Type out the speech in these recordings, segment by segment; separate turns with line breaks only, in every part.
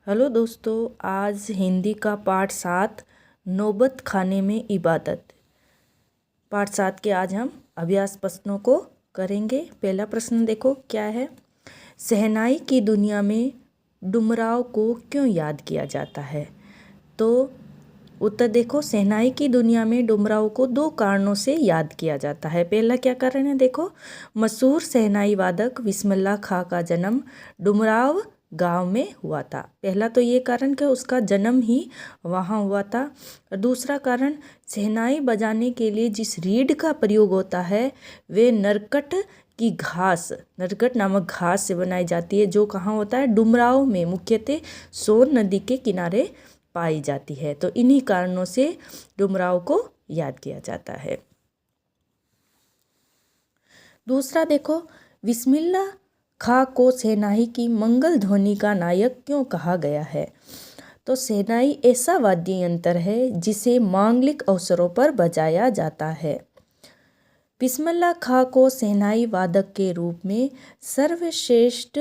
Hello दोस्तों, आज हिंदी का पाठ 7 नौबत खाने में इबादत। पाठ 7 के आज हम अभ्यास प्रश्नों को करेंगे। पहला प्रश्न देखो क्या है। शहनाई की दुनिया में डुमराव को क्यों याद किया जाता है? तो उत्तर देखो, शहनाई की दुनिया में डुमराव को 2 कारणों से याद किया जाता है। पहला क्या कारण है देखो, मशहूर शहनाई वादक बिस्मिल्लाह खां का जन्म डुमराव गांव में हुआ था। पहला तो ये कारण कि उसका जन्म ही वहाँ हुआ था। और दूसरा कारण, शहनाई बजाने के लिए जिस रीड का प्रयोग होता है वे नरकट की घास, नरकट नामक घास से बनाई जाती है, जो कहाँ होता है, डुमराव में, मुख्यतः सोन नदी के किनारे पाई जाती है। तो इन्हीं कारणों से डुमराव को याद किया जाता है। दूसरा देखो, बिस्मिल्लाह खां को शहनाई की मंगल ध्वनि का नायक क्यों कहा गया है? तो शहनाई ऐसा वाद्य यंत्र है जिसे मांगलिक अवसरों पर बजाया जाता है। बिस्मिल्लाह खां को शहनाई वादक के रूप में सर्वश्रेष्ठ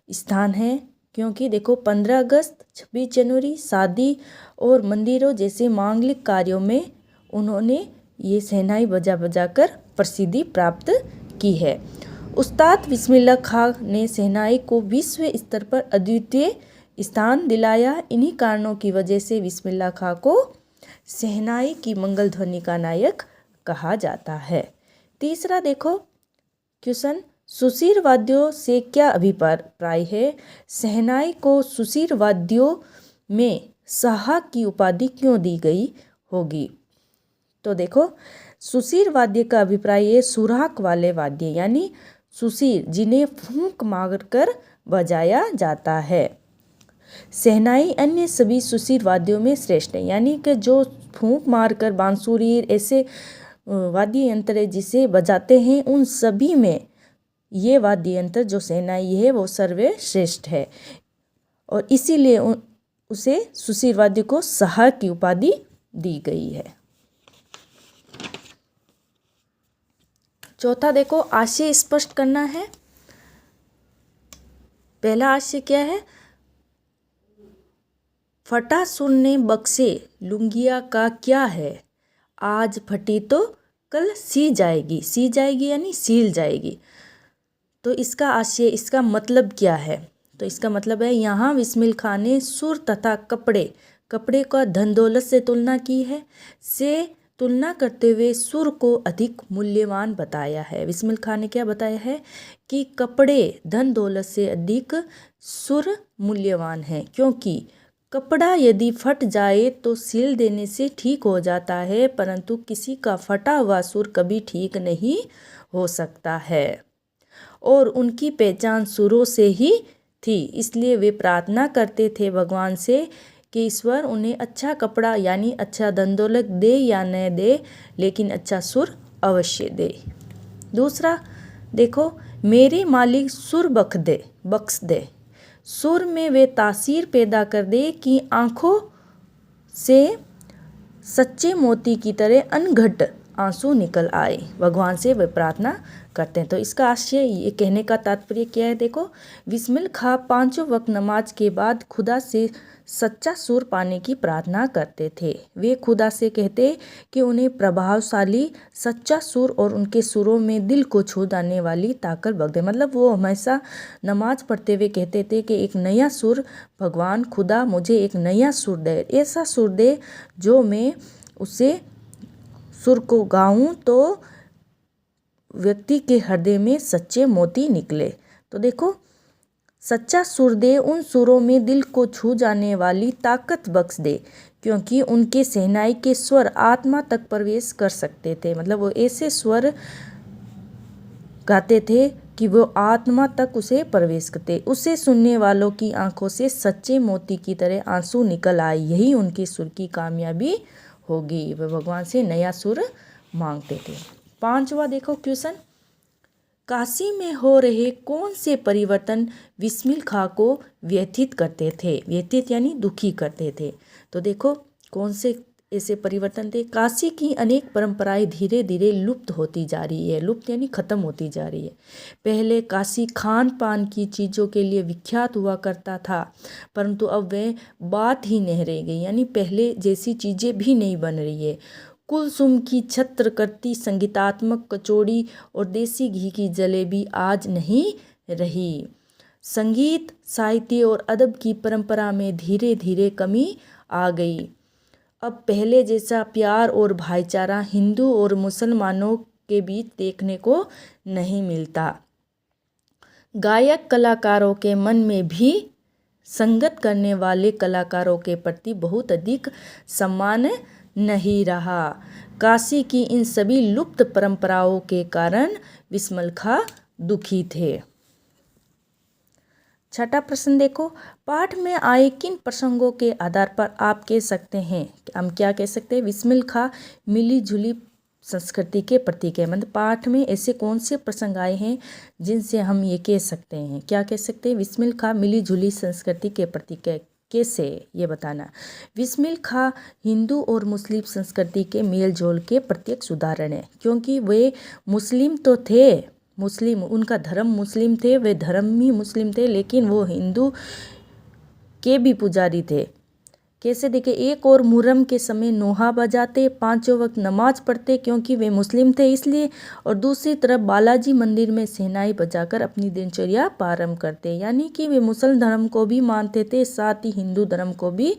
स्थान है, क्योंकि देखो 15 अगस्त, 26 जनवरी, शादी और मंदिरों जैसे मांगलिक कार्यों में उन्होंने ये शहनाई बजा बजा कर प्रसिद्धि प्राप्त की है। उस्ताद बिस्मिल्लाह खां ने शहनाई को विश्व स्तर पर अद्वितीय स्थान दिलाया। इन्हीं कारणों की वजह से बिस्मिल्लाह खां को शहनाई की मंगल ध्वनि का नायक कहा जाता है। तीसरा देखो क्वेश्चन, सुशीर वाद्यों से क्या अभिप्राय है? शहनाई को सुशीर वाद्यों में शाह की उपाधि क्यों दी गई होगी? तो देखो, सुशीर वाद्य का अभिप्राय है सुराख वाले वाद्य, यानी सुशीर जिन्हें फूंक मारकर बजाया जाता है। शहनाई अन्य सभी सुशीर वाद्यों में श्रेष्ठ है, यानी कि जो फूंक मारकर बांसुरी ऐसे वाद्य यंत्र है जिसे बजाते हैं, उन सभी में ये वाद्य यंत्र जो शहनाई है वो सर्वश्रेष्ठ है, और इसीलिए उसे सुशीर वाद्य को शाह की उपाधि दी गई है। चौथा देखो, आशय स्पष्ट करना है। पहला आशय क्या है, फटा सुनने बक्से लुंगिया का क्या है, आज फटी तो कल सी जाएगी। सी जाएगी यानी सील जाएगी। तो इसका आशय, इसका मतलब क्या है? तो इसका मतलब है, यहाँ बिस्मिल्लाह खां ने सुर तथा कपड़े का धन दौलत से तुलना की है, से तुलना करते हुए सुर को अधिक मूल्यवान बताया है। बिस्मिल्लाह खां ने क्या बताया है कि कपड़े धन दौलत से अधिक सुर मूल्यवान है, क्योंकि कपड़ा यदि फट जाए तो सिल देने से ठीक हो जाता है, परंतु किसी का फटा हुआ सुर कभी ठीक नहीं हो सकता है। और उनकी पहचान सुरों से ही थी, इसलिए वे प्रार्थना करते थे भगवान से कि ईश्वर उन्हें अच्छा कपड़ा यानी अच्छा धन दौलत दे या न दे, लेकिन अच्छा सुर अवश्य दे। दूसरा देखो, मेरे मालिक सुर बख्श दे, सुर में वे तासीर पैदा कर दे कि आँखों से सच्चे मोती की तरह अनघट आंसू निकल आए। भगवान से वे प्रार्थना करते हैं। तो इसका आशय, ये कहने का तात्पर्य क्या है देखो, बिस्मिल्लाह खां 5 वक्त नमाज के बाद खुदा से सच्चा सुर पाने की प्रार्थना करते थे। वे खुदा से कहते कि उन्हें प्रभावशाली सच्चा सुर और उनके सुरों में दिल को छू जाने वाली ताकत बख्श दे। मतलब वो हमेशा नमाज पढ़ते हुए कहते थे कि एक नया सुर, भगवान खुदा मुझे एक नया सुर दे, ऐसा सुर दे जो मैं उसे सुर को गाऊं तो व्यक्ति के हृदय में सच्चे मोती निकले। तो देखो, सच्चा सुर दे, उन सुरों में दिल को छू जाने वाली ताकत बख्श दे, क्योंकि उनके शहनाई के स्वर आत्मा तक प्रवेश कर सकते थे। मतलब वो ऐसे स्वर गाते थे कि वो आत्मा तक उसे प्रवेश करते। उसे सुनने वालों की आंखों से सच्चे मोती की तरह आंसू निकल आए, यही उनकी सुर की कामयाबी होगी। वे भगवान से नया सुर मांगते थे। 5वां देखो क्वेश्चन, काशी में हो रहे कौन से परिवर्तन बिस्मिल्लाह खां को व्यथित करते थे? व्यथित यानी दुखी करते थे। तो देखो, कौन से ऐसे परिवर्तन थे। काशी की अनेक परंपराएं धीरे धीरे लुप्त होती जा रही है, लुप्त यानी खत्म होती जा रही है। पहले काशी खान पान की चीज़ों के लिए विख्यात हुआ करता था, परंतु अब वह बात ही नहीं रह गई, यानी पहले जैसी चीज़ें भी नहीं बन रही है। कुलसुम की छत्र करती संगीतात्मक कचौड़ी और देसी घी की जलेबी आज नहीं रही। संगीत, साहित्य और अदब की परंपरा में धीरे धीरे कमी आ गई। अब पहले जैसा प्यार और भाईचारा हिंदू और मुसलमानों के बीच देखने को नहीं मिलता। गायक कलाकारों के मन में भी संगत करने वाले कलाकारों के प्रति बहुत अधिक सम्मान नहीं रहा। काशी की इन सभी लुप्त परंपराओं के कारण विस्मल खां दुखी थे। छठा प्रश्न देखो, पाठ में आए किन प्रसंगों के आधार पर आप कह सकते हैं, हम क्या कह सकते हैं, विस्मिल खां मिली जुली संस्कृति के प्रतीक है। मतलब पाठ में ऐसे कौन से प्रसंग आए हैं जिनसे हम ये कह सकते हैं, क्या कह सकते हैं, विस्मिल खां मिली जुली संस्कृति के प्रतीक है। कैसे, ये बताना। विस्मिल खां हिंदू और मुस्लिम संस्कृति के मेल जोल के प्रत्यक्ष उदाहरण है, क्योंकि वे मुस्लिम तो थे, मुस्लिम, उनका धर्म मुस्लिम थे, वे धर्म ही मुस्लिम थे, लेकिन वो हिंदू के भी पुजारी थे। कैसे देखिए, एक और मुहर्रम के समय नोहा बजाते, पांचों वक्त नमाज पढ़ते क्योंकि वे मुस्लिम थे इसलिए, और दूसरी तरफ बालाजी मंदिर में शहनाई बजाकर अपनी दिनचर्या प्रारंभ करते, यानी कि वे मुस्लिम धर्म को भी मानते थे, साथ ही हिंदू धर्म को भी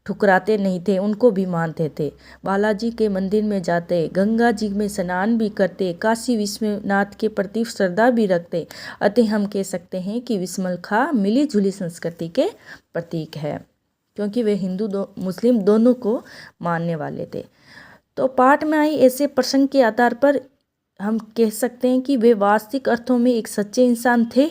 ठुकराते नहीं थे, उनको भी मानते थे। बालाजी के मंदिर में जाते, गंगा जी में स्नान भी करते, काशी विश्वनाथ के प्रति श्रद्धा भी रखते। अतः हम कह सकते हैं कि विस्मल खां मिली जुली संस्कृति के प्रतीक है, क्योंकि वे हिंदू मुस्लिम दोनों को मानने वाले थे। तो पाठ में आई ऐसे प्रसंग के आधार पर हम कह सकते हैं कि वे वास्तविक अर्थों में एक सच्चे इंसान थे,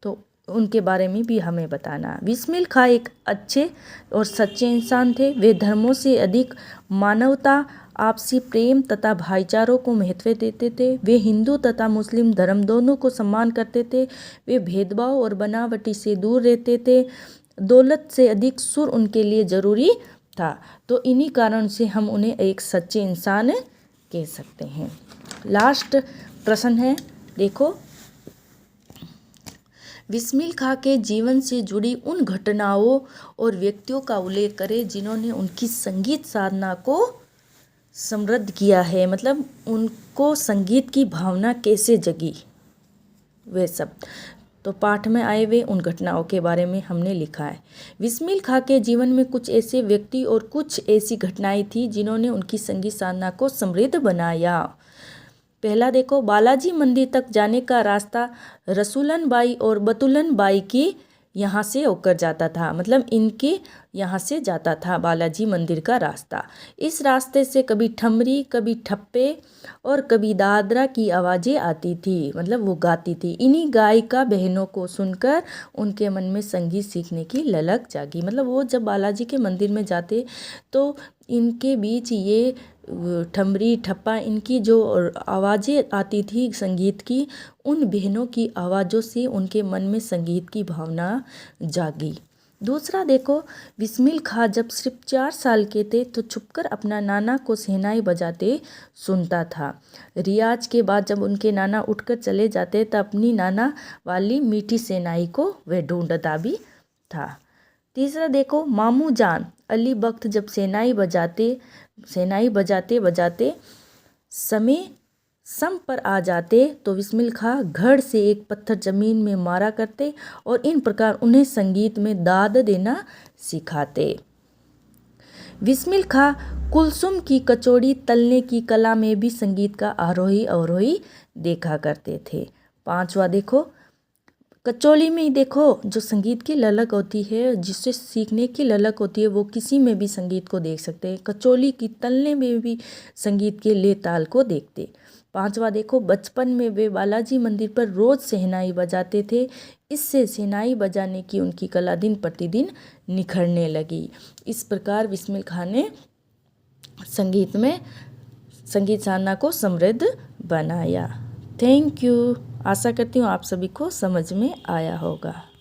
तो उनके बारे में भी हमें बताना। विस्मिल खां एक अच्छे और सच्चे इंसान थे। वे धर्मों से अधिक मानवता, आपसी प्रेम तथा भाईचारों को महत्व देते थे। वे हिंदू तथा मुस्लिम धर्म दोनों को सम्मान करते थे। वे भेदभाव और बनावटी से दूर रहते थे। दौलत से अधिक सुर उनके लिए जरूरी था। तो इन्हीं कारण से हम उन्हें एक सच्चे इंसान कह सकते हैं। लास्ट प्रश्न है, देखो, विस्मिल खां के जीवन से जुड़ी उन घटनाओं और व्यक्तियों का उल्लेख करें जिन्होंने उनकी संगीत साधना को समृद्ध किया है। मतलब उनको संगीत की भावना कैसे जगी, वे सब। तो पाठ में आए हुए उन घटनाओं के बारे में हमने लिखा है। विस्मिल खां के जीवन में कुछ ऐसे व्यक्ति और कुछ ऐसी घटनाएं थी जिन्होंने उनकी संगीत साधना को समृद्ध बनाया। पहला देखो, बालाजी मंदिर तक जाने का रास्ता रसूलन बाई और बतुलन बाई की यहाँ से होकर जाता था। मतलब इनके यहाँ से जाता था बालाजी मंदिर का रास्ता। इस रास्ते से कभी ठमरी, कभी ठप्पे और कभी दादरा की आवाज़ें आती थी, मतलब वो गाती थी। इन्हीं गायिका बहनों को सुनकर उनके मन में संगीत सीखने की ललक जागी। मतलब वो जब बालाजी के मंदिर में जाते तो इनके बीच ये ठमरी, ठप्पा, इनकी जो आवाज़ें आती थी संगीत की, उन बहनों की आवाज़ों से उनके मन में संगीत की भावना जागी। दूसरा देखो, विस्मिल खां जब सिर्फ 4 साल के थे तो छुपकर अपना नाना को शहनाई बजाते सुनता था। रियाज के बाद जब उनके नाना उठकर चले जाते तब अपनी नाना वाली मीठी शहनाई को वह ढूंढता भी था। तीसरा देखो, मामू जान अली बख्त जब शहनाई बजाते बजाते समय सम पर आ जाते तो विस्मिल खां घर से एक पत्थर जमीन में मारा करते और इन प्रकार उन्हें संगीत में दाद देना सिखाते। विस्मिल खां कुलसुम की कचौड़ी तलने की कला में भी संगीत का आरोही अवरोही देखा करते थे। पांचवा देखो, कचौली में ही देखो जो संगीत की ललक होती है, जिससे सीखने की ललक होती है, वो किसी में भी संगीत को देख सकते हैं। कचौली की तलने में भी संगीत के ले ताल को देखते। पांचवा देखो, बचपन में वे बालाजी मंदिर पर रोज शहनाई बजाते थे। इससे शहनाई बजाने की उनकी कला दिन प्रतिदिन निखरने लगी। इस प्रकार विस्मिल खां ने संगीत साधना को समृद्ध बनाया। Thank you. आशा करती हूँ आप सभी को समझ में आया होगा।